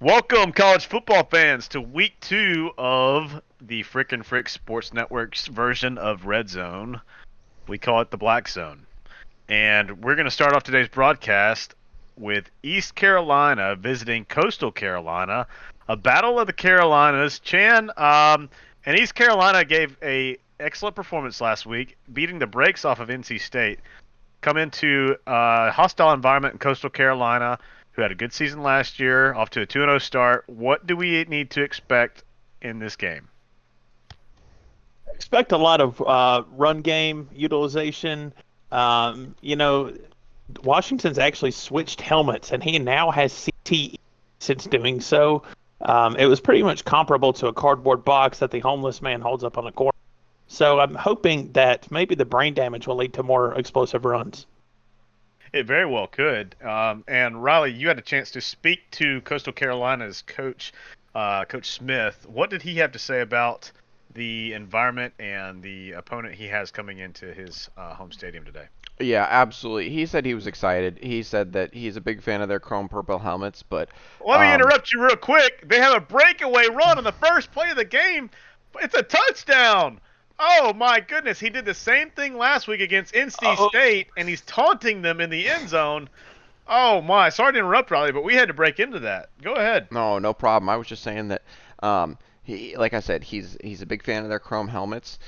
Welcome, college football fans, to week 2 of the Fricken Sports Network's version of Red Zone. We call it the BlackZone. And we're going to start off today's broadcast with East Carolina visiting Coastal Carolina, a battle of the Carolinas. And East Carolina gave a excellent performance last week, beating the brakes off of NC State. Come into a hostile environment in Coastal Carolina, who had a good season last year, off to a 2-0 start. What do we need to expect in this game? Expect a lot of run game utilization. Washington's actually switched helmets, and he now has CTE since doing so. It was pretty much comparable to a cardboard box that the homeless man holds up on the corner. So I'm hoping that maybe the brain damage will lead to more explosive runs. It very well could. And Riley, you had a chance to speak to Coastal Carolina's coach, Coach Smith. What did he have to say about the environment and the opponent he has coming into his home stadium today? Yeah, absolutely. He said he was excited. He said that he's a big fan of their chrome purple helmets, but Let me um, interrupt you real quick. They have a breakaway run on the first play of the game. It's a touchdown. Oh my goodness, he did the same thing last week against NC Oh, State, and he's taunting them in the end zone. Oh my, sorry to interrupt, Riley, but we had to break into that. Go ahead. no problem. I was just saying that he, like I said, he's a big fan of their chrome helmets.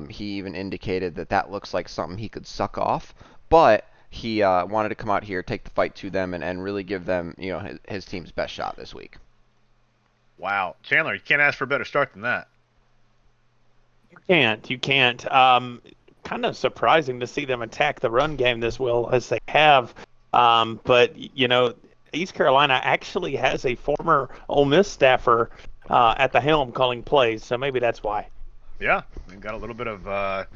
He even indicated that that looks like something he could suck off, but he wanted to come out here, take the fight to them, and really give them, his team's best shot this week. Wow, Chandler, you can't ask for a better start than that. you can't. Kind of surprising to see them attack the run game this well as they have. But East Carolina actually has a former Ole Miss staffer at the helm calling plays, so maybe that's why. Yeah, they've got a little bit of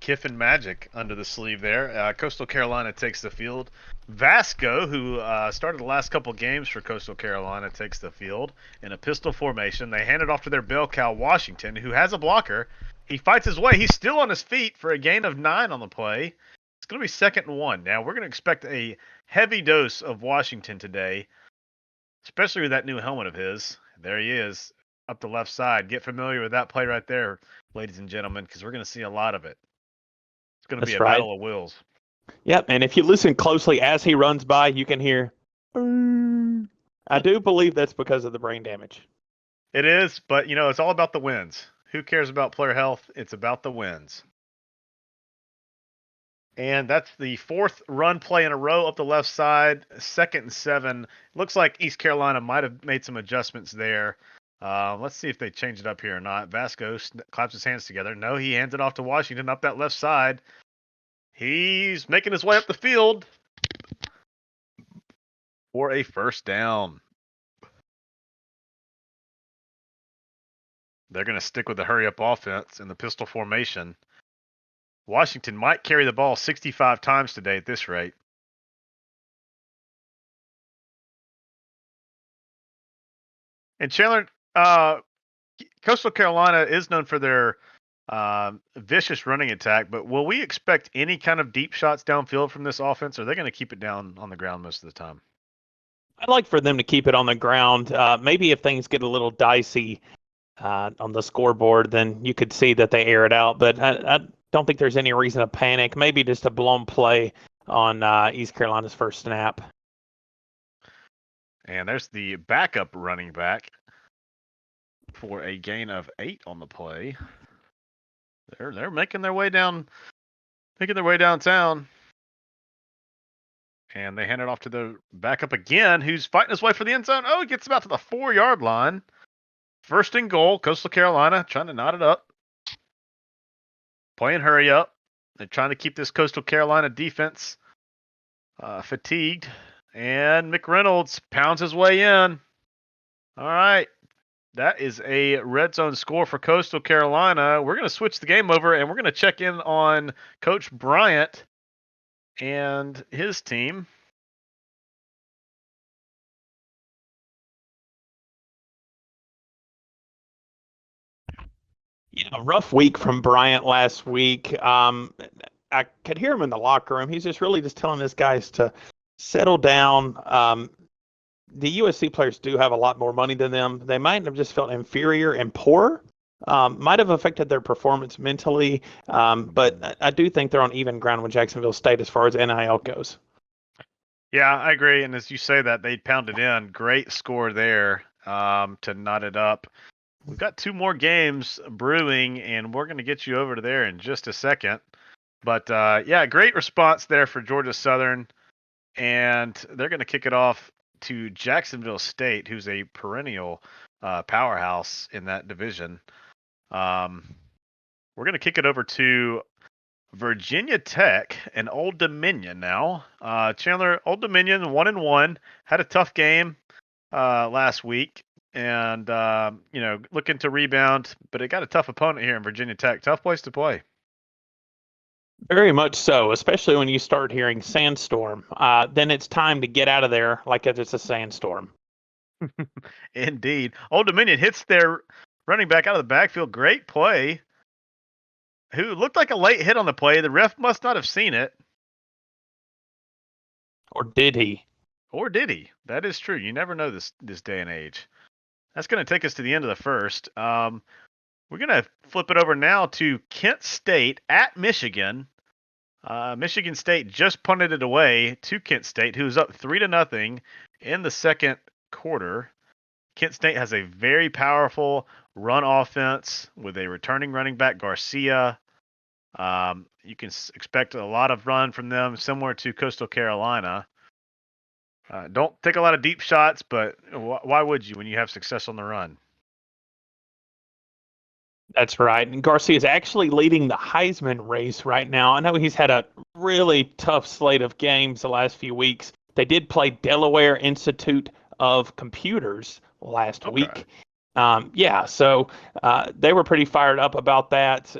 Kiffin magic under the sleeve there. Coastal Carolina takes the field. Vasco, who started the last couple games for Coastal Carolina, takes the field in a pistol formation. They hand it off to their bell cow, Washington, who has a blocker. He fights his way. He's still on his feet for a gain of 9 on the play. It's going to be 2nd and 1. Now, we're going to expect a heavy dose of Washington today, especially with that new helmet of his. There he is, up the left side. Get familiar with that play right there, ladies and gentlemen, because we're going to see a lot of it. It's going to be That's a right. battle of wills. Yep, and if you listen closely as he runs by, you can hear. "Brrr." I do believe that's because of the brain damage. It is, but it's all about the wins. Who cares about player health? It's about the wins. And that's the 4th run play in a row up the left side. 2nd and 7. Looks like East Carolina might have made some adjustments there. Let's see if they change it up here or not. Vasco claps his hands together. No, he hands it off to Washington up that left side. He's making his way up the field for a first down. They're going to stick with the hurry up offense in the pistol formation. Washington might carry the ball 65 times today at this rate. And Chandler, Coastal Carolina is known for their vicious running attack, but will we expect any kind of deep shots downfield from this offense, or are they going to keep it down on the ground most of the time? I'd like for them to keep it on the ground. Maybe if things get a little dicey on the scoreboard, then you could see that they air it out. But I don't think there's any reason to panic. Maybe just a blown play on East Carolina's first snap. And there's the backup running back for a gain of 8 on the play. They're making their way downtown. And they hand it off to the backup again, who's fighting his way for the end zone. Oh, he gets about to the 4-yard line. 1st and goal, Coastal Carolina trying to knot it up. Playing hurry up. They're trying to keep this Coastal Carolina defense fatigued. And McReynolds pounds his way in. All right. That is a red zone score for Coastal Carolina. We're going to switch the game over, and we're going to check in on Coach Bryant and his team. Yeah, a rough week from Bryant last week. I could hear him in the locker room. He's just really just telling his guys to settle down. the USC players do have a lot more money than them. They might have just felt inferior and poor. Might have affected their performance mentally, but I do think they're on even ground with Jacksonville State as far as NIL goes. Yeah, I agree. And as you say that, they pounded in. Great score there to knot it up. We've got 2 more games brewing, and we're going to get you over to there in just a second. But yeah, great response there for Georgia Southern. And they're going to kick it off to Jacksonville State, who's a perennial powerhouse in that division. We're going to kick it over to Virginia Tech and Old Dominion now. Chandler, Old Dominion 1-1, had a tough game last week, and looking to rebound, but it got a tough opponent here in Virginia Tech. Tough place to play. Very much so, especially when you start hearing sandstorm. Then it's time to get out of there like if it's a sandstorm. Indeed. Old Dominion hits their running back out of the backfield. Great play. Who looked like a late hit on the play. The ref must not have seen it. Or did he? Or did he? That is true. You never know this day and age. That's going to take us to the end of the first. We're going to flip it over now to Kent State at Michigan. Michigan State just punted it away to Kent State, who's up 3-0 in the second quarter. Kent State has a very powerful run offense with a returning running back, Garcia. You can expect a lot of run from them, similar to Coastal Carolina. Don't take a lot of deep shots, but why would you when you have success on the run? That's right. And Garcia is actually leading the Heisman race right now. I know he's had a really tough slate of games the last few weeks. They did play Delaware Institute of Computers last week. So they were pretty fired up about that.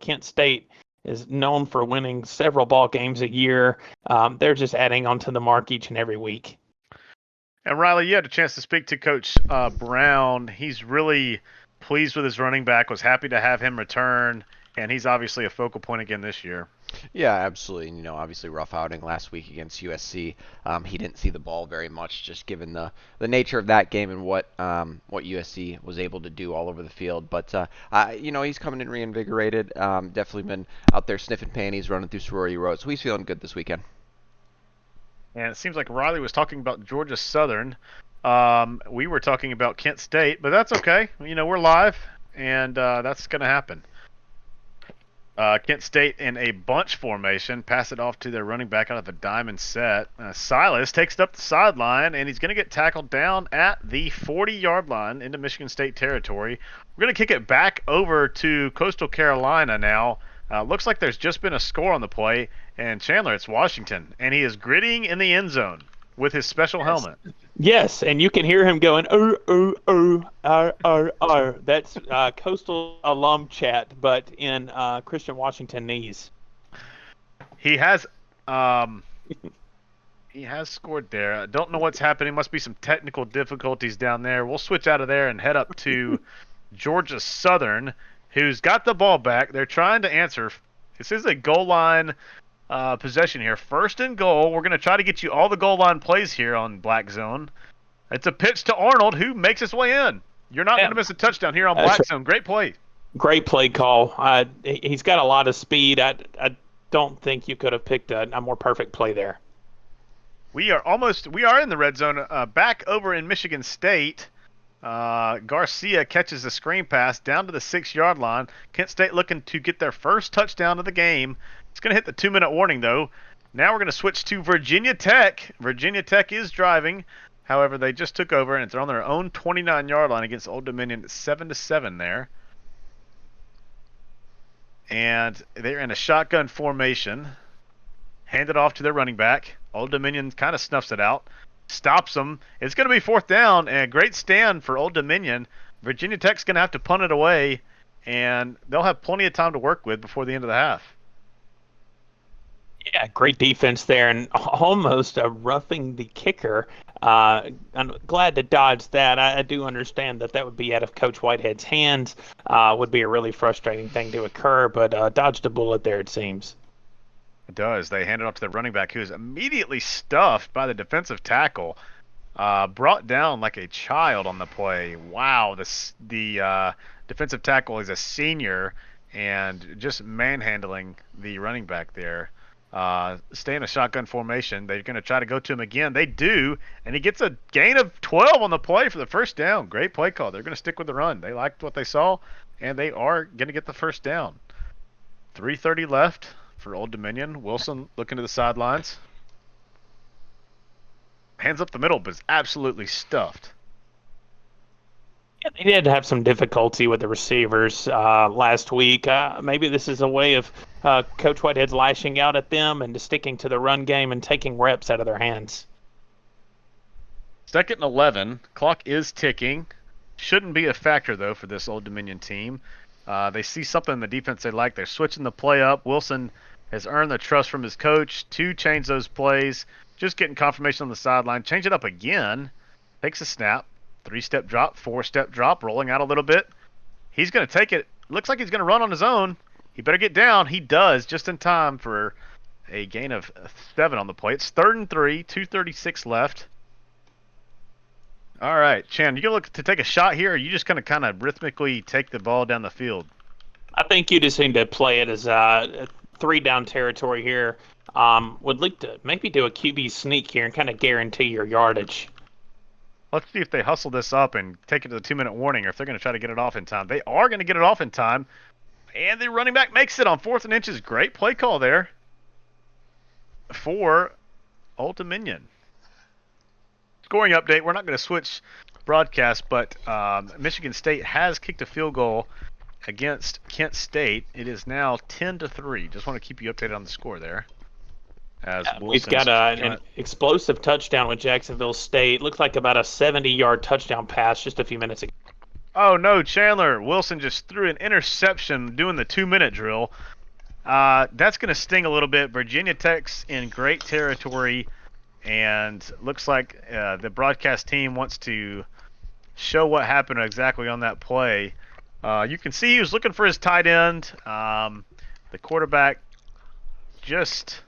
Kent State is known for winning several ball games a year. They're just adding onto the mark each and every week. And Riley, you had a chance to speak to Coach Brown. He's really pleased with his running back, was happy to have him return, and he's obviously a focal point again this year. Yeah, absolutely. And, obviously rough outing last week against USC. He didn't see the ball very much, just given the nature of that game and what USC was able to do all over the field. But he's coming in reinvigorated. Definitely been out there sniffing panties, running through sorority road. So he's feeling good this weekend. And it seems like Riley was talking about Georgia Southern. We were talking about Kent State, but that's okay. We're live, and that's going to happen. Kent State in a bunch formation, pass it off to their running back out of a diamond set. Silas takes it up the sideline, and he's going to get tackled down at the 40-yard line into Michigan State territory. We're going to kick it back over to Coastal Carolina now. Looks like there's just been a score on the play, and Chandler, it's Washington, and he is gritting in the end zone with his special helmet. Yes, and you can hear him going, That's Coastal alum chat, but in Christian Washingtonese. He has scored there. I don't know what's happening. Must be some technical difficulties down there. We'll switch out of there and head up to Georgia Southern, who's got the ball back. They're trying to answer. This is a goal line possession here. First and goal. We're going to try to get you all the goal line plays here on BlackZone. It's a pitch to Arnold, who makes his way in. You're not going to miss a touchdown here on BlackZone. Great play. Great play call. He's got a lot of speed. I don't think you could have picked a more perfect play there. We are in the red zone. Back over in Michigan State. Garcia catches the screen pass down to the 6-yard line. Kent State looking to get their first touchdown of the game. It's going to hit the 2-minute warning, though. Now we're going to switch to Virginia Tech. Virginia Tech is driving. However, they just took over, and they're on their own 29-yard line against Old Dominion, 7-7 there. And they're in a shotgun formation. Hand it off to their running back. Old Dominion kind of snuffs it out. Stops them. It's going to be 4th down, and a great stand for Old Dominion. Virginia Tech's going to have to punt it away, and they'll have plenty of time to work with before the end of the half. Yeah, great defense there, and almost roughing the kicker. I'm glad to dodge that. I do understand that would be out of Coach Whitehead's hands. Would be a really frustrating thing to occur, but dodged a bullet there, it seems. It does. They hand it off to the running back, who is immediately stuffed by the defensive tackle. brought down like a child on the play. Wow, the defensive tackle is a senior and just manhandling the running back there. Stay in a shotgun formation. They're going to try to go to him again. They do, and he gets a gain of 12 on the play for the first down. Great play call. They're going to stick with the run. They liked what they saw, and they are going to get the first down. 3:30 left for Old Dominion. Wilson looking to the sidelines. Hands up the middle, but is absolutely stuffed. Yeah, they did have some difficulty with the receivers last week. Maybe this is a way of Coach Whitehead's lashing out at them and sticking to the run game and taking reps out of their hands. 2nd and 11. Clock is ticking. Shouldn't be a factor, though, for this Old Dominion team. They see something in the defense they like. They're switching the play up. Wilson has earned the trust from his coach to change those plays. Just getting confirmation on the sideline. Change it up again. Takes a snap. 3-step drop, 4-step drop, rolling out a little bit. He's going to take it. Looks like he's going to run on his own. He better get down. He does, just in time for a gain of 7 on the play. It's 3rd and 3, 2:36 left. All right, Chan, you going to look to take a shot here, or are you just going to kind of rhythmically take the ball down the field? I think you just need to play it as a 3-down territory here. Would like to maybe do a QB sneak here and kind of guarantee your yardage. Let's see if they hustle this up and take it to the 2-minute warning, or if they're going to try to get it off in time. They are going to get it off in time, and the running back makes it on 4th and inches. Great play call there for Old Dominion. Scoring update. We're not going to switch broadcast, but Michigan State has kicked a field goal against Kent State. It is now 10-3. Just want to keep you updated on the score there. We've got an explosive touchdown with Jacksonville State. Looks like about a 70-yard touchdown pass just a few minutes ago. Oh, no, Chandler. Wilson just threw an interception doing the 2-minute drill. That's going to sting a little bit. Virginia Tech's in great territory, and looks like the broadcast team wants to show what happened exactly on that play. You can see he was looking for his tight end. The quarterback just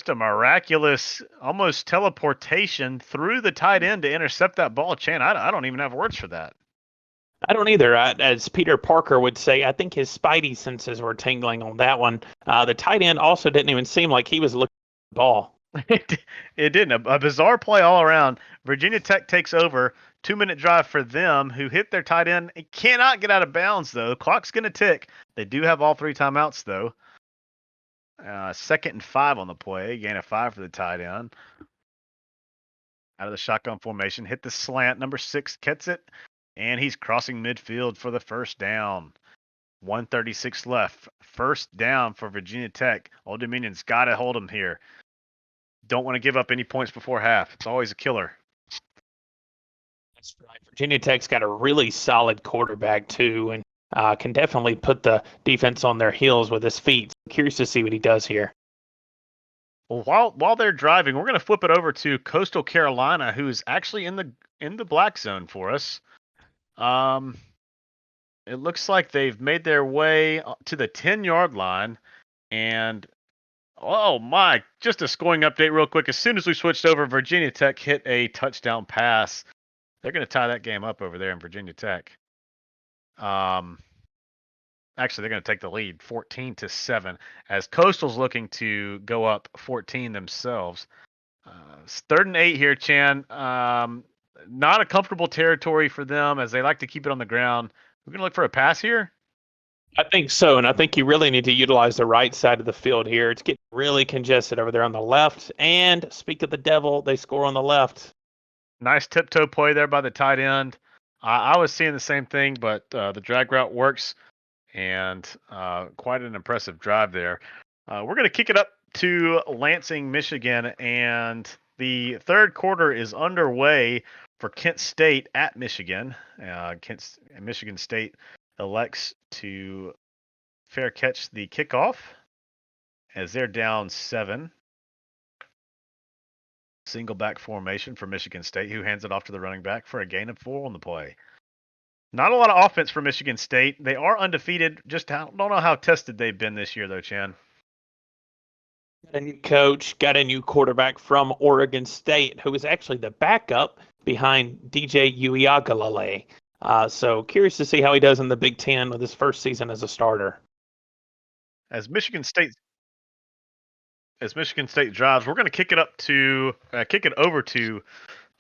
a miraculous, almost teleportation through the tight end to intercept that ball. Chan, I don't even have words for that. I don't either. As Peter Parker would say, I think his spidey senses were tingling on that one. The tight end also didn't even seem like he was looking at the ball. It didn't. A bizarre play all around. Virginia Tech takes over. 2-minute drive for them, who hit their tight end. It cannot get out of bounds, though. Clock's going to tick. They do have all 3 timeouts, though. 2nd and 5 on the play. Gain of 5 for the tight end. Out of the shotgun formation. Hit the slant. Number 6 gets it. And he's crossing midfield for the first down. 1:36 left. First down for Virginia Tech. Old Dominion's got to hold them here. Don't want to give up any points before half. It's always a killer. That's right. Virginia Tech's got a really solid quarterback, too, and can definitely put the defense on their heels with his feet. So curious to see what he does here. Well, while they're driving, we're going to flip it over to Coastal Carolina, who's actually in the black zone for us. It looks like they've made their way to the 10-yard line, and oh my, just a scoring update real quick. As soon as we switched over, Virginia Tech hit a touchdown pass. They're going to tie that game up over there in Virginia Tech. Actually, they're going to take the lead 14-7 as Coastal's looking to go up 14 themselves. It's 3rd and 8 here, Chan. Not a comfortable territory for them as they like to keep it on the ground. We're going to look for a pass here. I think so, and I think you really need to utilize the right side of the field here. It's getting really congested over there on the left. And speak of the devil, they score on the left. Nice tiptoe play there by the tight end. I was seeing the same thing, but the drag route works, and quite an impressive drive there. We're going to kick it up to Lansing, Michigan, and the 3rd quarter is underway for Kent State at Michigan. Michigan State elects to fair catch the kickoff as they're down 7. Single back formation for Michigan State, who hands it off to the running back for a gain of 4 on the play. Not a lot of offense for Michigan State. They are undefeated. Just don't know how tested they've been this year, though, Chan. Got a new coach, got a new quarterback from Oregon State, who is actually the backup behind DJ Uiagalelei. So curious to see how he does in the Big Ten with his first season as a starter. As Michigan State drives, we're going to kick it over to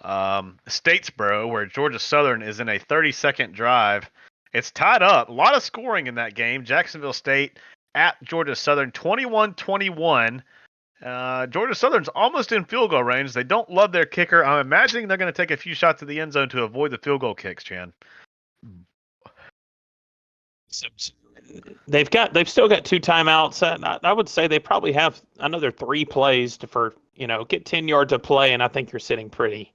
Statesboro, where Georgia Southern is in a 30-second drive. It's tied up. A lot of scoring in that game. Jacksonville State at Georgia Southern, 21-21. Georgia Southern's almost in field goal range. They don't love their kicker. I'm imagining they're going to take a few shots at the end zone to avoid the field goal kicks, Chan. They've still got 2 timeouts. I would say they probably have another 3 plays for get 10 yards of play, and I think you're sitting pretty.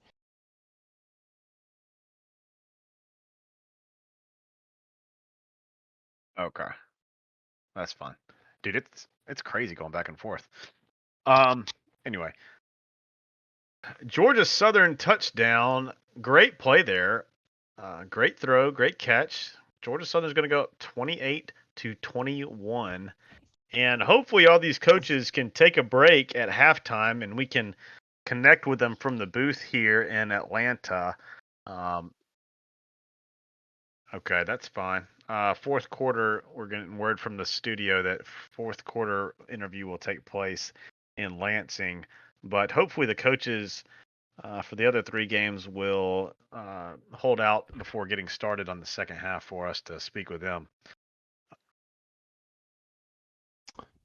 Okay, that's fine, dude. It's crazy going back and forth. Anyway, Georgia Southern touchdown. Great play there. Great throw, great catch. Georgia Southern's going to go up 28-21. And hopefully all these coaches can take a break at halftime and we can connect with them from the booth here in Atlanta. Okay, that's fine. Fourth quarter, we're getting word from the studio that fourth quarter interview will take place in Lansing. But hopefully the coaches for the other 3 games will hold out before getting started on the second half for us to speak with them.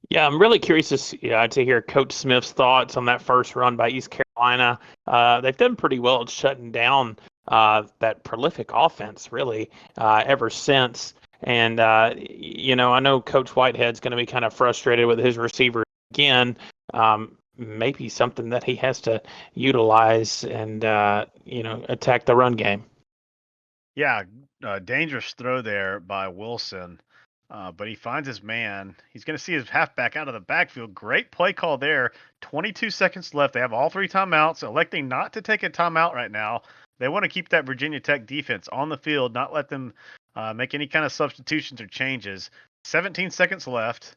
Yeah, I'm really curious to hear Coach Smith's thoughts on that first run by East Carolina. They've done pretty well at shutting down that prolific offense, really, ever since. And, I know Coach Whitehead's going to be kind of frustrated with his receiver again. Maybe something that he has to utilize and, attack the run game. Yeah, dangerous throw there by Wilson. But he finds his man. He's going to see his halfback out of the backfield. Great play call there. 22 seconds left. They have all 3 timeouts, electing not to take a timeout right now. They want to keep that Virginia Tech defense on the field, not let them make any kind of substitutions or changes. 17 seconds left.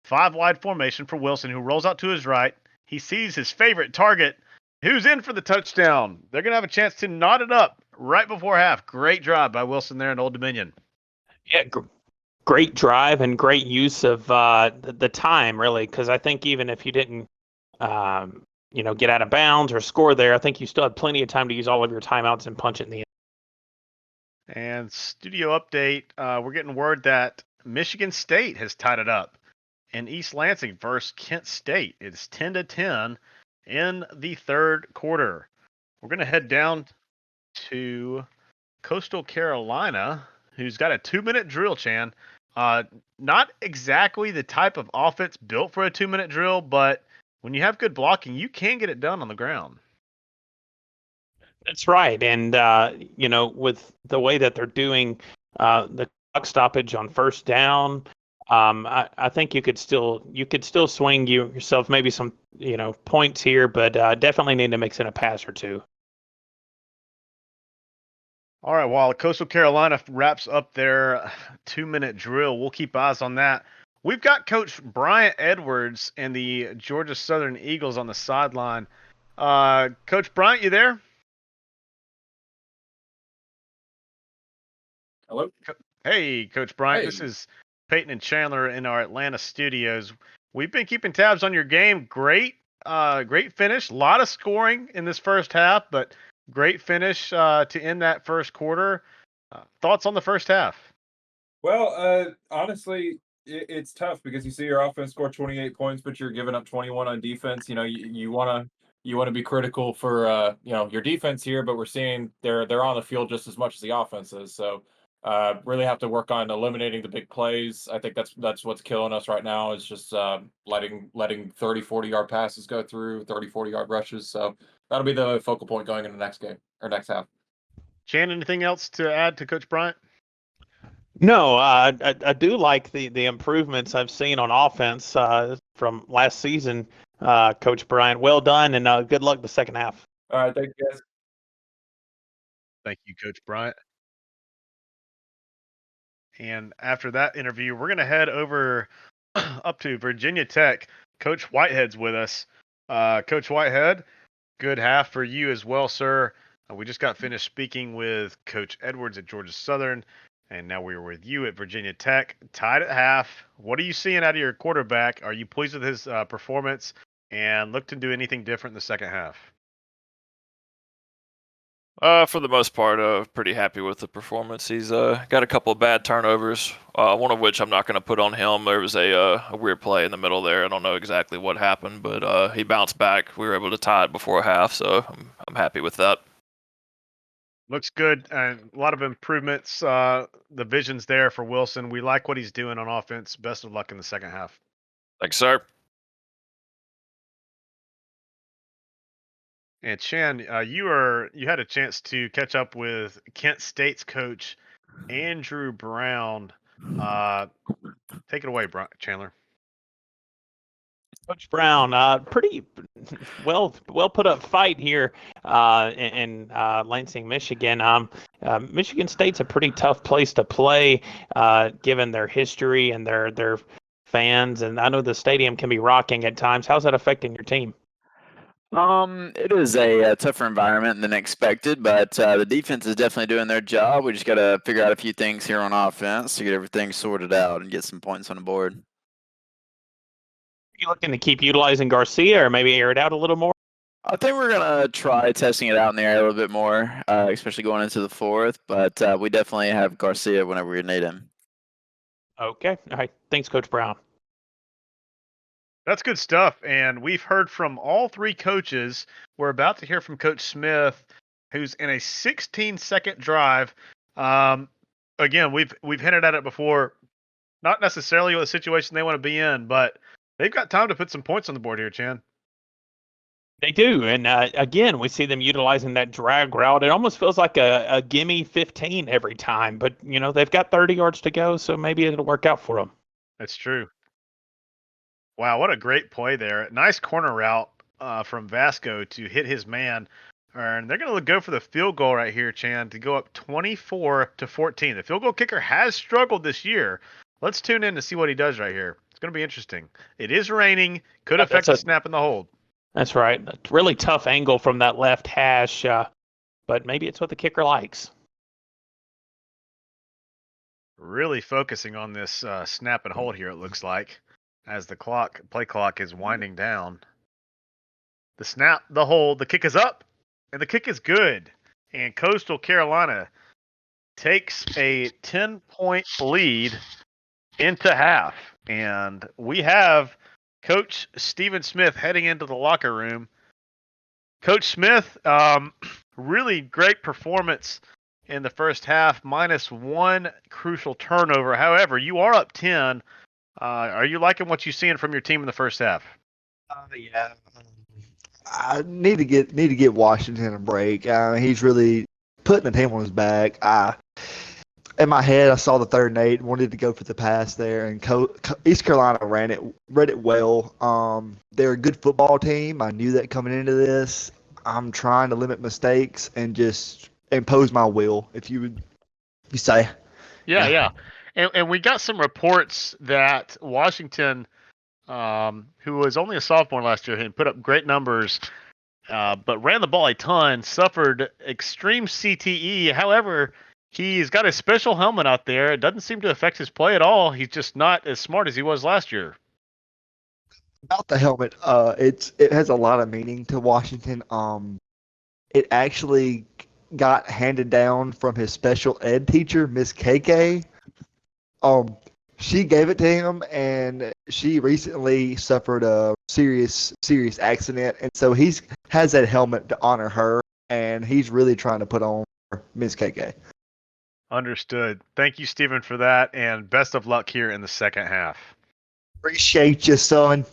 5 wide formation for Wilson, who rolls out to his right. He sees his favorite target, who's in for the touchdown. They're going to have a chance to knot it up right before half. Great drive by Wilson there in Old Dominion. Yeah, great drive and great use of the time, really, because I think even if you didn't, get out of bounds or score there, I think you still had plenty of time to use all of your timeouts and punch it in the end. And studio update, we're getting word that Michigan State has tied it up in East Lansing versus Kent State. It's 10-10 in the third quarter. We're going to head down to Coastal Carolina, who's got a 2-minute drill, Chan. Not exactly the type of offense built for a 2-minute drill, but when you have good blocking, you can get it done on the ground. That's right, and with the way that they're doing the clock stoppage on first down, I think you could still swing yourself maybe some points here, but definitely need to mix in a pass or 2. All right, while Coastal Carolina wraps up their 2-minute drill, we'll keep eyes on that. We've got Coach Bryant Edwards and the Georgia Southern Eagles on the sideline. Coach Bryant, you there? Hello? Hey, Coach Bryant. Hey. This is Peyton and Chandler in our Atlanta studios. We've been keeping tabs on your game. Great finish. A lot of scoring in this first half, but great finish to end that first quarter. Thoughts on the first half? Well, honestly, it's tough because you see your offense score 28 points, but you're giving up 21 on defense. You want to be critical for your defense here, but we're seeing they're on the field just as much as the offense is. So really have to work on eliminating the big plays. I think that's what's killing us right now is just letting 30, 40-yard passes go through, 30, 40-yard rushes. So that'll be the focal point going into the next game or next half. Chan, anything else to add to Coach Bryant? No, I do like the improvements I've seen on offense from last season, Coach Bryant. Well done, and good luck the second half. All right, thank you, guys. Thank you, Coach Bryant. And after that interview, we're going to head over up to Virginia Tech. Coach Whitehead's with us. Coach Whitehead, good half for you as well, sir. We just got finished speaking with Coach Edwards at Georgia Southern, and now we're with you at Virginia Tech, tied at half. What are you seeing out of your quarterback? Are you pleased with his performance, and look to do anything different in the second half? For the most part, pretty happy with the performance. He's got a couple of bad turnovers, one of which I'm not going to put on him. There was a weird play in the middle there. I don't know exactly what happened, but he bounced back. We were able to tie it before half, so I'm happy with that. Looks good, and a lot of improvements. The vision's there for Wilson. We like what he's doing on offense. Best of luck in the second half. Thanks, sir. And Chan, you had a chance to catch up with Kent State's coach Andrew Brown. Take it away, Chandler. Coach Brown, pretty well put up fight here in Lansing, Michigan. Michigan State's a pretty tough place to play, given their history and their fans. And I know the stadium can be rocking at times. How's that affecting your team? It is a tougher environment than expected, but the defense is definitely doing their job. We just got to figure out a few things here on offense to get everything sorted out and get some points on the board. Are you looking to keep utilizing Garcia or maybe air it out a little more? I think we're going to try testing it out in the air a little bit more, especially going into the fourth, but we definitely have Garcia whenever we need him. Okay. All right. Thanks, Coach Brown. That's good stuff. And we've heard from all three coaches. We're about to hear from Coach Smith, who's in a 16-second drive. Again, we've hinted at it before. Not necessarily the situation they want to be in, but they've got time to put some points on the board here, Chan. They do. And again, we see them utilizing that drag route. It almost feels like a gimme 15 every time. But, they've got 30 yards to go, so maybe it'll work out for them. That's true. Wow, what a great play there. Nice corner route from Vasco to hit his man. And they're going to go for the field goal right here, Chan, to go up 24-14. The field goal kicker has struggled this year. Let's tune in to see what he does right here. It's going to be interesting. It is raining. Could affect the snap and the hold. That's right. A really tough angle from that left hash, but maybe it's what the kicker likes. Really focusing on this snap and hold here, it looks like, as the play clock is winding down. The snap, the hold, the kick is up, and the kick is good. And Coastal Carolina takes a 10-point lead into half. And we have Coach Stephen Smith heading into the locker room. Coach Smith, really great performance in the first half, minus one crucial turnover. However, you are up 10. Are you liking what you're seeing from your team in the first half? Yeah. I need to get Washington a break. He's really putting the team on his back. In my head, I saw the 3rd and 8, wanted to go for the pass there, and East Carolina read it well. They're a good football team. I knew that coming into this. I'm trying to limit mistakes and just impose my will, if you say. Yeah. And we got some reports that Washington, who was only a sophomore last year, had put up great numbers, but ran the ball a ton, suffered extreme CTE. However, he's got a special helmet out there. It doesn't seem to affect his play at all. He's just not as smart as he was last year. About the helmet, it has a lot of meaning to Washington. It actually got handed down from his special ed teacher, Miss KK. She gave it to him, and she recently suffered a serious accident, and so has that helmet to honor her, and he's really trying to put on Miss KK. Understood. Thank you, Stephen, for that, and best of luck here in the second half. Appreciate you, son.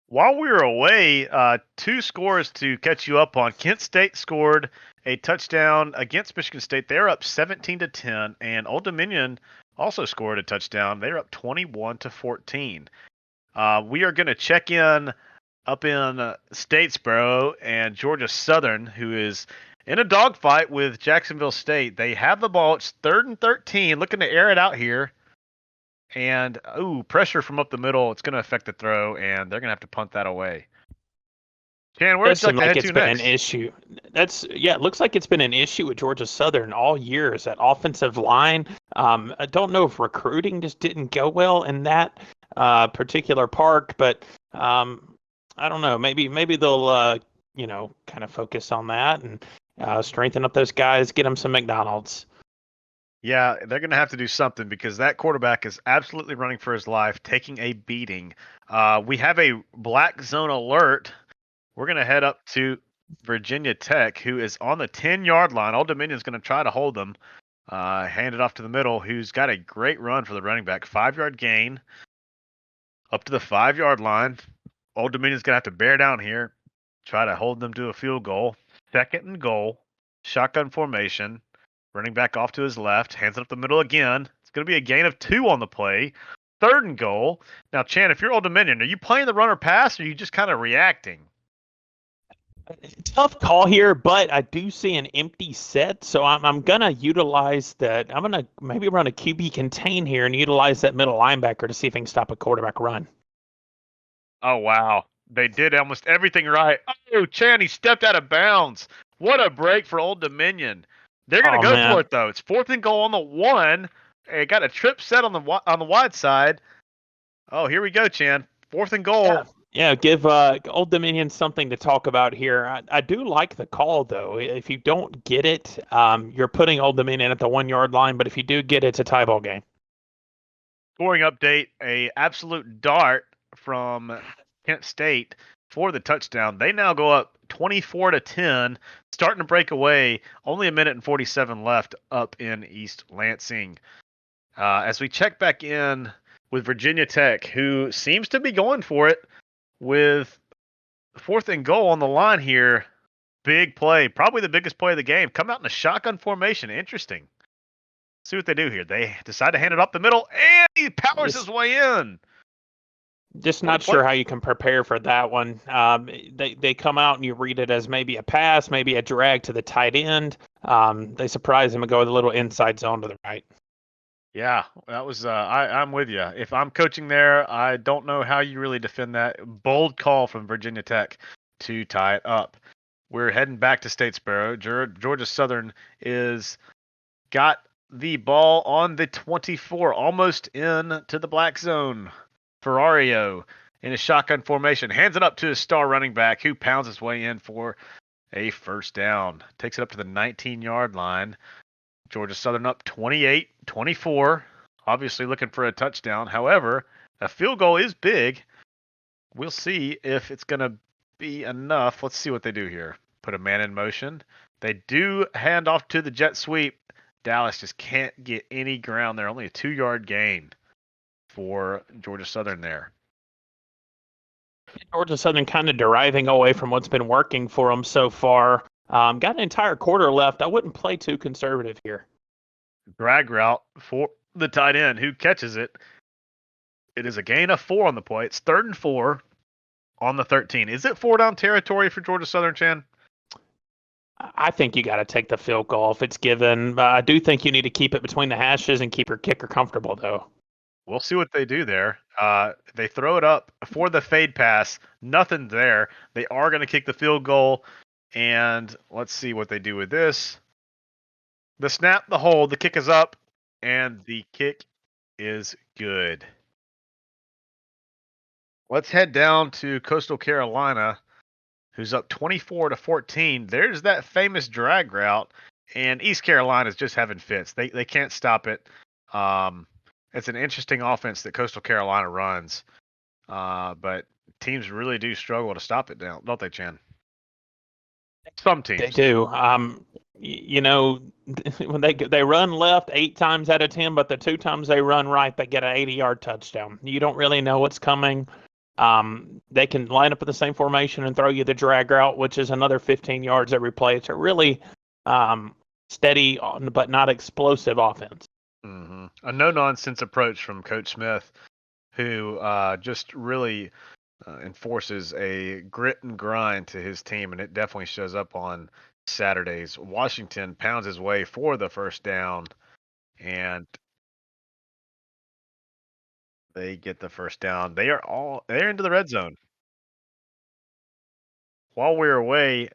While we were away, 2 scores to catch you up on. Kent State scored a touchdown against Michigan State. They're up 17-10, and Old Dominion also scored a touchdown. They're up 21-14. We are going to check in up in Statesboro and Georgia Southern, who is in a dogfight with Jacksonville State. They have the ball. It's 3rd and 13, looking to air it out here. And, pressure from up the middle. It's going to affect the throw, and they're going to have to punt that away. Chan, where It would does you like seem to like head it's to been next? an issue. It looks like it's been an issue with Georgia Southern all year. Is that offensive line? I don't know if recruiting just didn't go well in that particular park, but I don't know. Maybe they'll kind of focus on that and strengthen up those guys, get them some McDonald's. Yeah, they're going to have to do something because that quarterback is absolutely running for his life, taking a beating. We have a BlackZone alert. We're going to head up to Virginia Tech, who is on the 10-yard line. Old Dominion's going to try to hold them. Hand it off to the middle, who's got a great run for the running back. 5-yard gain up to the 5-yard line. Old Dominion's going to have to bear down here, try to hold them to a field goal. 2nd and goal, shotgun formation. Running back off to his left, hands it up the middle again. It's going to be a gain of 2 on the play. 3rd and goal. Now, Chan, if you're Old Dominion, are you playing the runner pass or are you just kind of reacting? Tough call here, but I do see an empty set, so I'm gonna utilize that. I'm gonna maybe run a QB contain here and utilize that middle linebacker to see if I can stop a quarterback run. Oh, wow. They did almost everything right. Oh, Chan, he stepped out of bounds. What a break for Old Dominion. They're going to go Man. for it, though. It's 4th and goal on the 1. They got a trip set on the wide side. Oh, here we go, Chan. 4th and goal. Yeah, give Old Dominion something to talk about here. I do like the call, though. If you don't get it, you're putting Old Dominion at the 1-yard line, but if you do get it, it's a tie ball game. Scoring update, a absolute dart from Kent State for the touchdown. They now go up 24-10, starting to break away. Only a minute and 47 left up in East Lansing. As we check back in with Virginia Tech, who seems to be going for it with 4th and goal on the line here. Big play, probably the biggest play of the game. Come out in a shotgun formation. Interesting. See what they do here. They decide to hand it up the middle, and he powers his way in. Just not sure how you can prepare for that one. They come out and you read it as maybe a pass, maybe a drag to the tight end. They surprise him and go with a little inside zone to the right. Yeah, that was. I'm with you. If I'm coaching there, I don't know how you really defend that. Bold call from Virginia Tech to tie it up. We're heading back to Statesboro. Georgia Southern is got the ball on the 24, almost in to the black zone. Ferrario in a shotgun formation hands it up to his star running back, who pounds his way in for a first down. Takes it up to the 19-yard line. Georgia Southern up 28-24. Obviously looking for a touchdown. However, a field goal is big. We'll see if it's going to be enough. Let's see what they do here. Put a man in motion. They do hand off to the jet sweep. Dallas just can't get any ground there. Only a 2-yard gain for Georgia Southern there. Georgia Southern kind of deriving away from what's been working for them so far. Got an entire quarter left. I wouldn't play too conservative here. Drag route for the tight end, who catches it. It is a gain of 4 on the play. It's 3rd and 4 on the 13. Is it 4-down territory for Georgia Southern, Chan? I think you got to take the field goal if it's given. I do think you need to keep it between the hashes and keep your kicker comfortable, though. We'll see what they do there. They throw it up for the fade pass. Nothing there. They are going to kick the field goal. And let's see what they do with this. The snap, the hold, the kick is up, and the kick is good. Let's head down to Coastal Carolina, who's up 24-14. There's that famous drag route, and East Carolina's just having fits. They can't stop it. It's an interesting offense that Coastal Carolina runs, but teams really do struggle to stop it now, don't they, Chan? Some teams. They do. When they run left 8 times out of 10, but the 2 times they run right, they get an 80-yard touchdown. You don't really know what's coming. They can line up in the same formation and throw you the drag route, which is another 15 yards every play. It's a really steady but not explosive offense. Mm-hmm. A no-nonsense approach from Coach Smith, who just really enforces a grit and grind to his team, and it definitely shows up on Saturdays. Washington pounds his way for the first down, and They get the first down. They're into the red zone. While we were away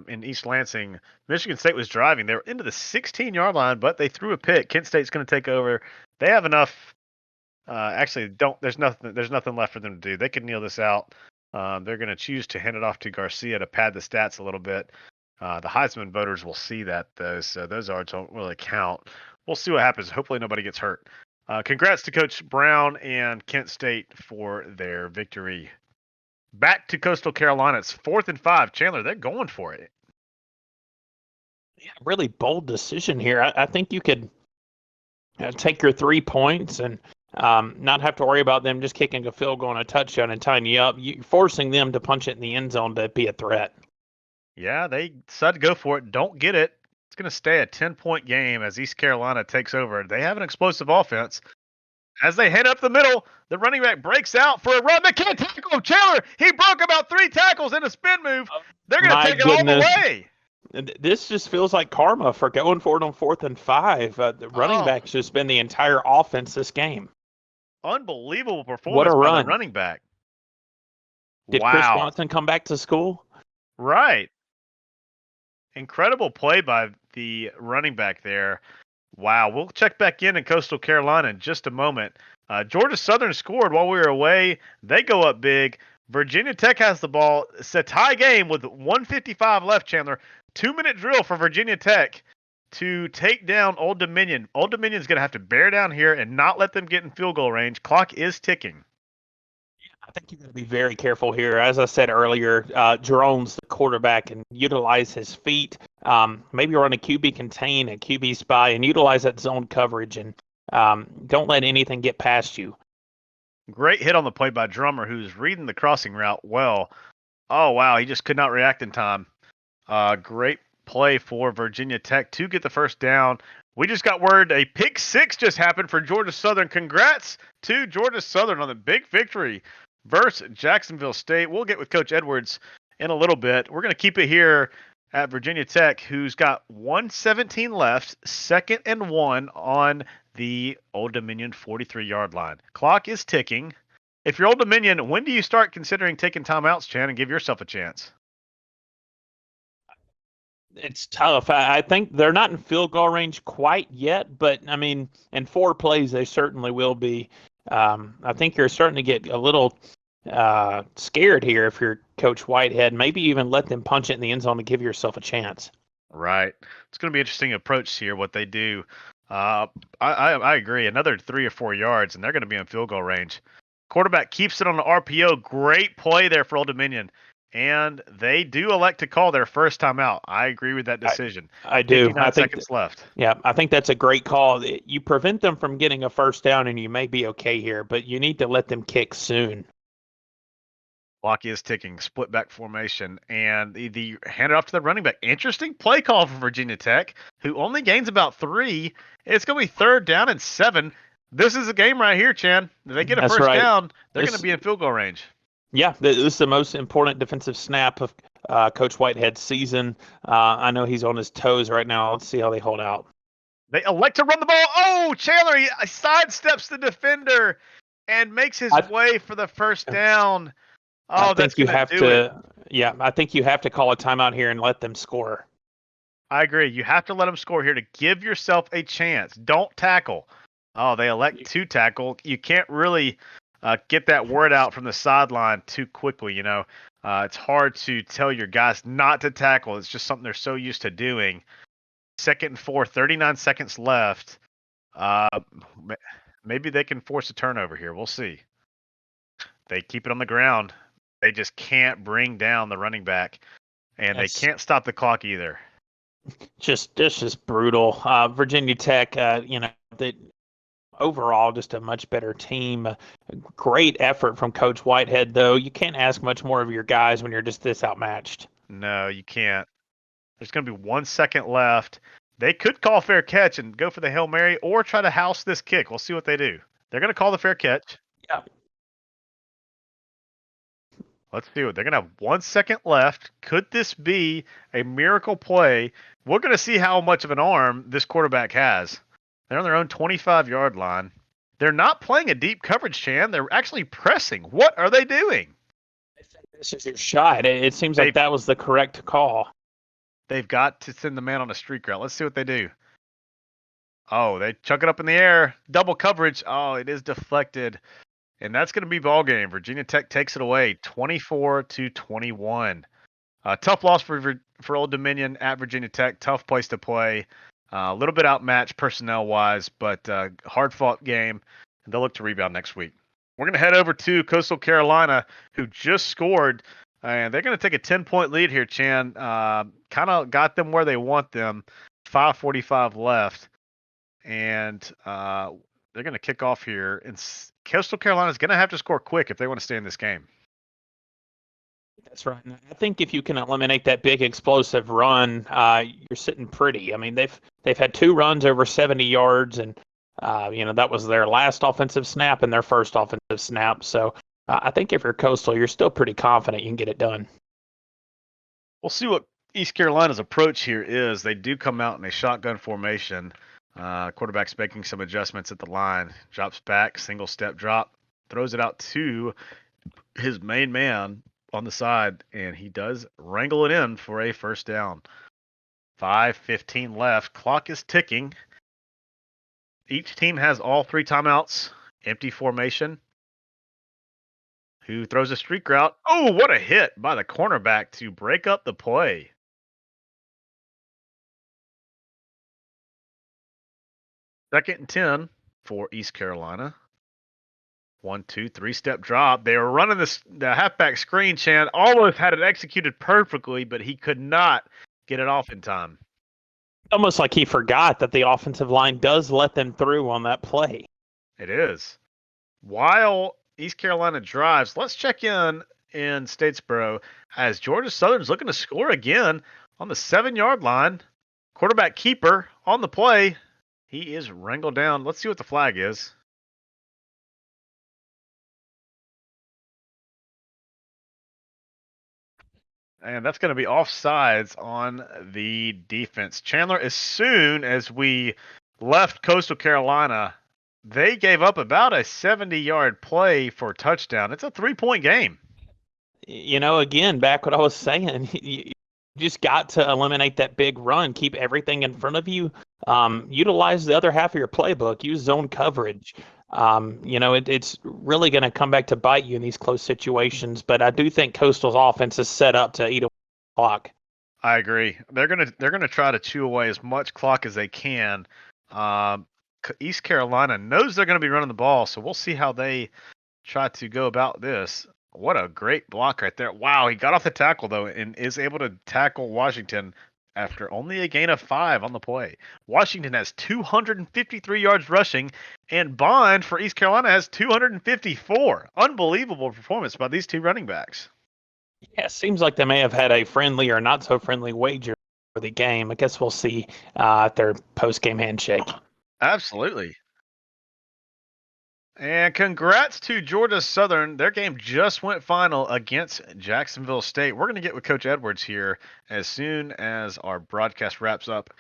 in East Lansing, Michigan State was driving. They were into the 16-yard line, but they threw a pick. Kent State's going to take over. They have enough. Actually, don't. There's nothing left for them to do. They can kneel this out. They're going to choose to hand it off to Garcia to pad the stats a little bit. The Heisman voters will see that, though, so those odds don't really count. We'll see what happens. Hopefully nobody gets hurt. Congrats to Coach Brown and Kent State for their victory. Back to Coastal Carolina. It's 4th and 5. Chandler, they're going for it. Yeah, really bold decision here. I think you could take your 3 points and not have to worry about them just kicking a field goal and a touchdown and tying you up. You're forcing them to punch it in the end zone to be a threat. Yeah, they decided to go for it. Don't get it. It's going to stay a 10-point game as East Carolina takes over. They have an explosive offense. As they head up the middle, the running back breaks out for a run. They can't tackle him. Chandler, he broke about 3 tackles in a spin move. They're going to take it all the way. This just feels like karma for going for it on 4th and 5. The running back's just been the entire offense this game. Unbelievable performance What a by run. the running back. Did wow. Chris Watson come back to school? Right. Incredible play by the running back there. Wow. We'll check back in Coastal Carolina in just a moment. Georgia Southern scored while we were away. They go up big. Virginia Tech has the ball. It's a tie game with 1:55 left, Chandler. 2-minute drill for Virginia Tech to take down Old Dominion. Old Dominion's going to have to bear down here and not let them get in field goal range. Clock is ticking. I think you're going to be very careful here. As I said earlier, Jerome's the quarterback and utilize his feet. Maybe run a QB contain, a QB spy, and utilize that zone coverage. And don't let anything get past you. Great hit on the play by Drummer, who's reading the crossing route well. Oh, wow. He just could not react in time. Great play for Virginia Tech to get the first down. We just got word a pick 6 just happened for Georgia Southern. Congrats to Georgia Southern on the big victory versus Jacksonville State. We'll get with Coach Edwards in a little bit. We're going to keep it here at Virginia Tech, who's got 1:17 left, 2nd and 1 on the Old Dominion 43-yard line. Clock is ticking. If you're Old Dominion, when do you start considering taking timeouts, Chan, and give yourself a chance? It's tough. I think they're not in field goal range quite yet, but I mean, in 4 plays, they certainly will be. I think you're starting to get a little scared here if you're Coach Whitehead. Maybe even let them punch it in the end zone to give yourself a chance. Right. It's going to be an interesting approach here, what they do. I agree. Another 3 or 4 yards, and they're going to be in field goal range. Quarterback keeps it on the RPO. Great play there for Old Dominion. And they do elect to call their first timeout. I agree with that decision. I do. 59 seconds left. Yeah, I think that's a great call. You prevent them from getting a first down, and you may be okay here, but you need to let them kick soon. Clock is ticking. Split back formation. And the hand it off to the running back. Interesting play call for Virginia Tech, who only gains about 3. It's going to be 3rd down and 7. This is a game right here, Chan. If they get a first down, they're going to be in field goal range. Yeah, this is the most important defensive snap of Coach Whitehead's season. I know he's on his toes right now. Let's see how they hold out. They elect to run the ball. Oh, Chandler, he sidesteps the defender and makes his way for the first down. Oh, I think you have to. Yeah, I think you have to call a timeout here and let them score. I agree. You have to let them score here to give yourself a chance. Don't tackle. Oh, they elect to tackle. You can't really get that word out from the sideline too quickly. You know, it's hard to tell your guys not to tackle. It's just something they're so used to doing. 2nd and 4, 39 seconds left. Maybe they can force a turnover here. We'll see. They keep it on the ground. They just can't bring down the running back, and they can't stop the clock either. It's just brutal. Virginia Tech, overall, just a much better team. Great effort from Coach Whitehead, though. You can't ask much more of your guys when you're just this outmatched. No, you can't. There's going to be 1 second left. They could call fair catch and go for the Hail Mary or try to house this kick. We'll see what they do. They're going to call the fair catch. Yeah. Let's do it. They're going to have 1 second left. Could this be a miracle play? We're going to see how much of an arm this quarterback has. They're on their own 25-yard line. They're not playing a deep coverage, Chan. They're actually pressing. What are they doing? This is your shot. It seems like that was the correct call. They've got to send the man on a streak route. Let's see what they do. Oh, they chuck it up in the air. Double coverage. Oh, it is deflected. And that's going to be ball game. Virginia Tech takes it away, 24-21. Tough loss for Old Dominion at Virginia Tech. Tough place to play. A little bit outmatched personnel-wise, but hard-fought game. And they'll look to rebound next week. We're going to head over to Coastal Carolina, who just scored. And they're going to take a 10-point lead here, Chan. Kind of got them where they want them. 5:45 left. And they're going to kick off here. And Coastal Carolina is going to have to score quick if they want to stay in this game. That's right. And I think if you can eliminate that big explosive run, you're sitting pretty. I mean, they've had 2 runs over 70 yards, and that was their last offensive snap and their first offensive snap. So I think if you're Coastal, you're still pretty confident you can get it done. We'll see what East Carolina's approach here is. They do come out in a shotgun formation. Quarterback's making some adjustments at the line. Drops back, single step drop, throws it out to his main man on the side, and he does wrangle it in for a first down. 5:15 left. Clock is ticking. Each team has all 3 timeouts. Empty formation. Who throws a streak route? Oh, what a hit by the cornerback to break up the play. Second and 10 for East Carolina. 1, 2, 3-step drop. They were running the halfback screen, Chan. Almost had it executed perfectly, but he could not get it off in time. Almost like he forgot that the offensive line does let them through on that play. It is. While East Carolina drives, let's check in Statesboro as Georgia Southern's looking to score again on the 7-yard line. Quarterback keeper on the play. He is wrangled down. Let's see what the flag is. And that's going to be offsides on the defense. Chandler, as soon as we left Coastal Carolina, they gave up about a 70-yard play for a touchdown. It's a 3-point game. Again, back what I was saying, you just got to eliminate that big run, keep everything in front of you, utilize the other half of your playbook, use zone coverage. It's really going to come back to bite you in these close situations, but I do think Coastal's offense is set up to eat a clock. I agree. They're gonna try to chew away as much clock as they can. East Carolina knows they're going to be running the ball, so we'll see how they try to go about this. What a great block right there. Wow, he got off the tackle, though, and is able to tackle Washington after only a gain of 5 on the play. Washington has 253 yards rushing, and Bond for East Carolina has 254. Unbelievable performance by these 2 running backs. Yeah, it seems like they may have had a friendly or not so friendly wager for the game. I guess we'll see at their post-game handshake. Absolutely. And congrats to Georgia Southern. Their game just went final against Jacksonville State. We're going to get with Coach Edwards here as soon as our broadcast wraps up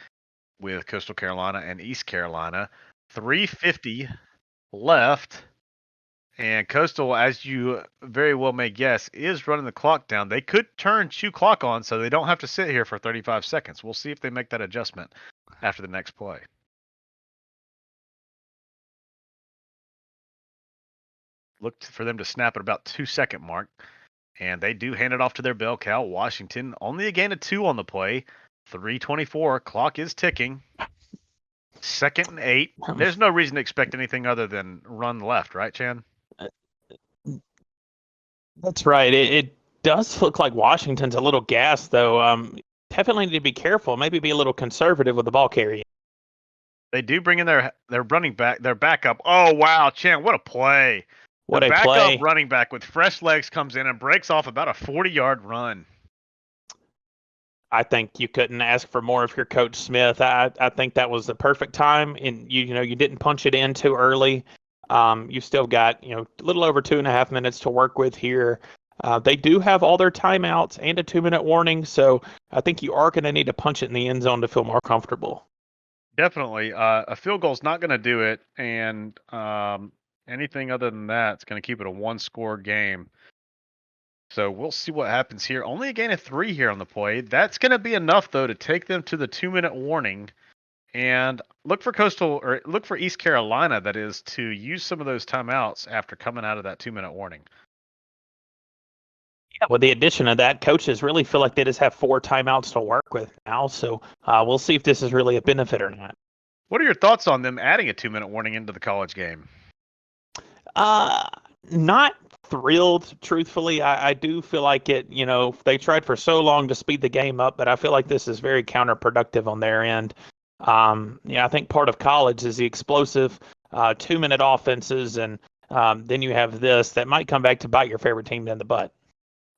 with Coastal Carolina and East Carolina. 3:50 left. And Coastal, as you very well may guess, is running the clock down. They could chew clock on so they don't have to sit here for 35 seconds. We'll see if they make that adjustment after the next play. Looked for them to snap at about 2-second mark. And they do hand it off to their bell cow, Washington. Only a gain of 2 on the play. 3:24. Clock is ticking. 2nd and 8. There's no reason to expect anything other than run left, right, Chan? That's right. It does look like Washington's a little gassed, though. Definitely need to be careful. Maybe be a little conservative with the ball carrying. They do bring in their running back, their backup. Oh, wow, Chan, what a play. What the a backup play. Running back with fresh legs comes in and breaks off about a 40-yard run. I think you couldn't ask for more if you're Coach Smith. I think that was the perfect time, and you didn't punch it in too early. You still got a little over 2.5 minutes to work with here. They do have all their timeouts and a 2-minute warning, so I think you are going to need to punch it in the end zone to feel more comfortable. Definitely. A field goal's not going to do it, and anything other than that, it's going to keep it a one-score game. So we'll see what happens here. Only a gain of 3 here on the play. That's going to be enough, though, to take them to the 2-minute warning. And look for East Carolina, that is, to use some of those timeouts after coming out of that 2-minute warning. Yeah, with the addition of that, coaches really feel like they just have 4 timeouts to work with now. So we'll see if this is really a benefit or not. What are your thoughts on them adding a 2-minute warning into the college game? Not thrilled, truthfully. I do feel like it, they tried for so long to speed the game up, but I feel like this is very counterproductive on their end. I think part of college is the explosive 2-minute offenses, and then you have this that might come back to bite your favorite team in the butt.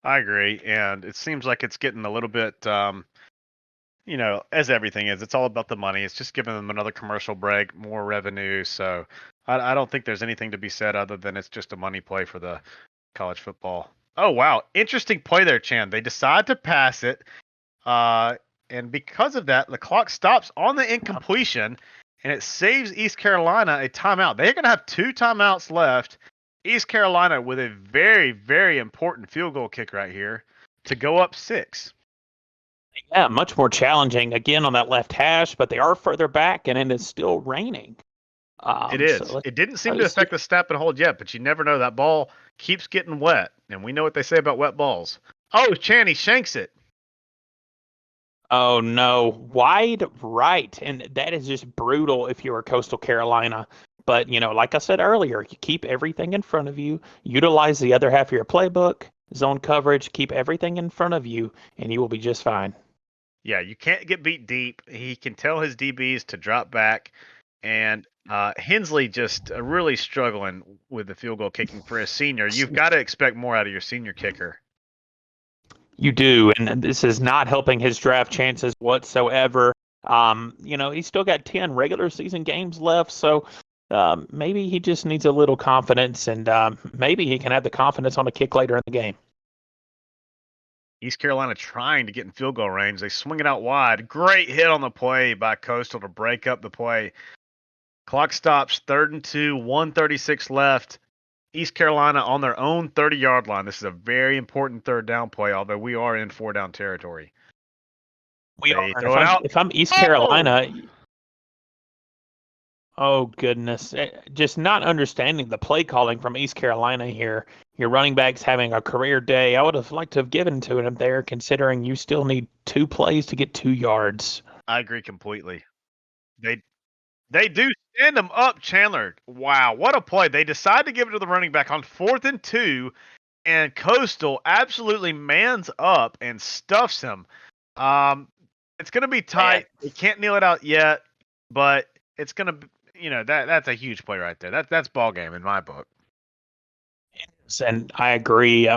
I agree, and it seems like it's getting a little bit, as everything is, it's all about the money. It's just giving them another commercial break, more revenue. So I don't think there's anything to be said other than it's just a money play for the college football. Oh, wow. Interesting play there, Chan. They decide to pass it, and because of that, the clock stops on the incompletion, and it saves East Carolina a timeout. They're going to have 2 timeouts left. East Carolina with a very, very important field goal kick right here to go up 6. Yeah, much more challenging again on that left hash, but they are further back, and it is still raining. It is. It didn't seem to affect the snap and hold yet, but you never know. That ball keeps getting wet, and we know what they say about wet balls. Oh, Channy shanks it. Oh no, wide right, and that is just brutal if you are Coastal Carolina. But like I said earlier, you keep everything in front of you, utilize the other half of your playbook, zone coverage, keep everything in front of you, and you will be just fine. Yeah, you can't get beat deep. He can tell his DBs to drop back, and Hensley just really struggling with the field goal kicking for a senior. You've got to expect more out of your senior kicker. You do, and this is not helping his draft chances whatsoever. He's still got 10 regular season games left, so maybe he just needs a little confidence, and maybe he can have the confidence on a kick later in the game. East Carolina trying to get in field goal range. They swing it out wide. Great hit on the play by Coastal to break up the play. Clock stops, 3rd and 2, 1:36 left. East Carolina on their own 30-yard line. This is a very important 3rd down play, although we are in 4-down territory. If I'm East Carolina, oh goodness, just not understanding the play calling from East Carolina here. Your running back's having a career day. I would have liked to have given to him there, considering you still need 2 plays to get 2 yards. I agree completely. They do stand him up, Chandler. Wow, what a play. They decide to give it to the running back on 4th and 2, and Coastal absolutely mans up and stuffs him. It's going to be tight. They can't kneel it out yet, but it's going to, that's a huge play right there. That's ball game in my book. And I agree.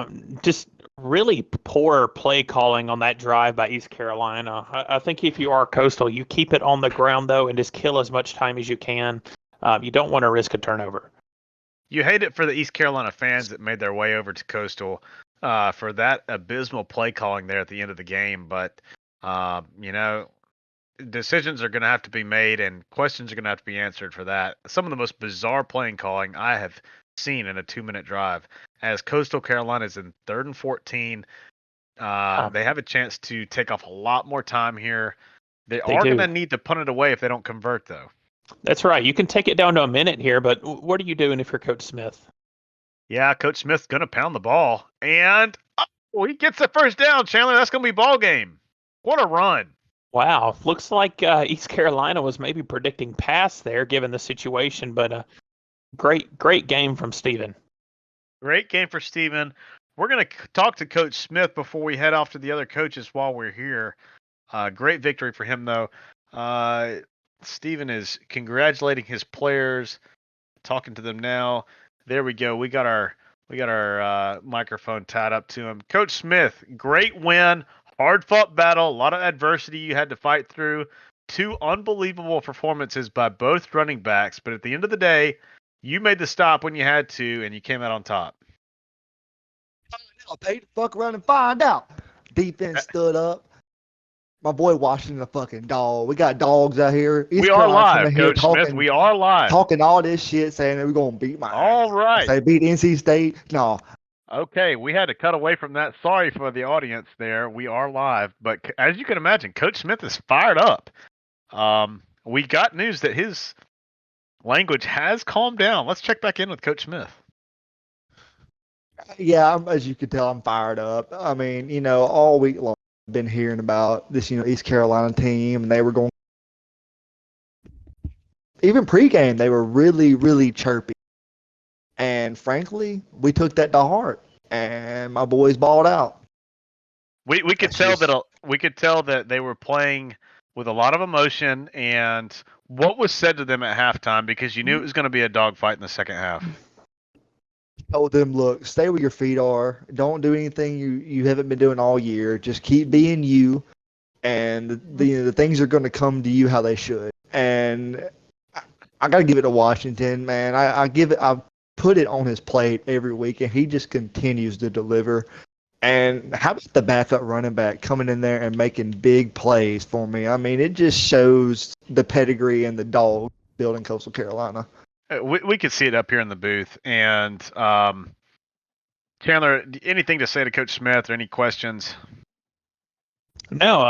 Just really poor play calling on that drive by East Carolina. I think if you are Coastal, you keep it on the ground, though, and just kill as much time as you can. You don't want to risk a turnover. You hate it for the East Carolina fans that made their way over to Coastal for that abysmal play calling there at the end of the game. But, decisions are going to have to be made and questions are going to have to be answered for that. Some of the most bizarre playing calling I have seen in a 2-minute drive. As Coastal Carolina is in 3rd and 14, they have a chance to take off a lot more time here. They are going to need to punt it away if they don't convert, though. That's right. You can take it down to a minute here, but what are you doing if you're Coach Smith? Yeah, Coach Smith's going to pound the ball, and he gets the first down, Chandler. That's going to be ball game. What a run. Wow. Looks like East Carolina was maybe predicting pass there, given the situation, but great game from Steven. Great game for Steven. We're going to talk to Coach Smith before we head off to the other coaches while we're here. Great victory for him, though. Steven is congratulating his players, talking to them now. There we go. We got our microphone tied up to him. Coach Smith, great win. Hard-fought battle. A lot of adversity you had to fight through. 2 unbelievable performances by both running backs. But at the end of the day, you made the stop when you had to, and you came out on top. I'll pay the fuck around and find out. Defense stood up. My boy Washington, a fucking dog. We got dogs out here. East We are Carolina live, coming here Coach Smith. We are live. talking all this shit, saying that we're gonna beat my All ass. right. Say beat NC State. No, Okay, we had to cut away from that. Sorry for the audience there. We are live, but as you can imagine, Coach Smith is fired up. We got news that his language has calmed down. Let's check back in with Coach Smith. yeah, as you can tell, I'm fired up. I mean, all week long I've been hearing about this, East Carolina team, and they were going. Even pregame, they were really, really chirpy. And frankly, we took that to heart, and my boys balled out. We could tell that they were playing with a lot of emotion, and what was said to them at halftime, because you knew it was going to be a dogfight in the second half. Told them, look, stay where your feet are. Don't do anything you haven't been doing all year. Just keep being you, and the things are going to come to you how they should. And I got to give it to Washington, man. I put it on his plate every week, and he just continues to deliver. And how about the backup running back coming in there and making big plays for me? I mean, it just shows the pedigree and the dog building Coastal Carolina. We could see it up here in the booth. And Chandler, anything to say to Coach Smith or any questions? No,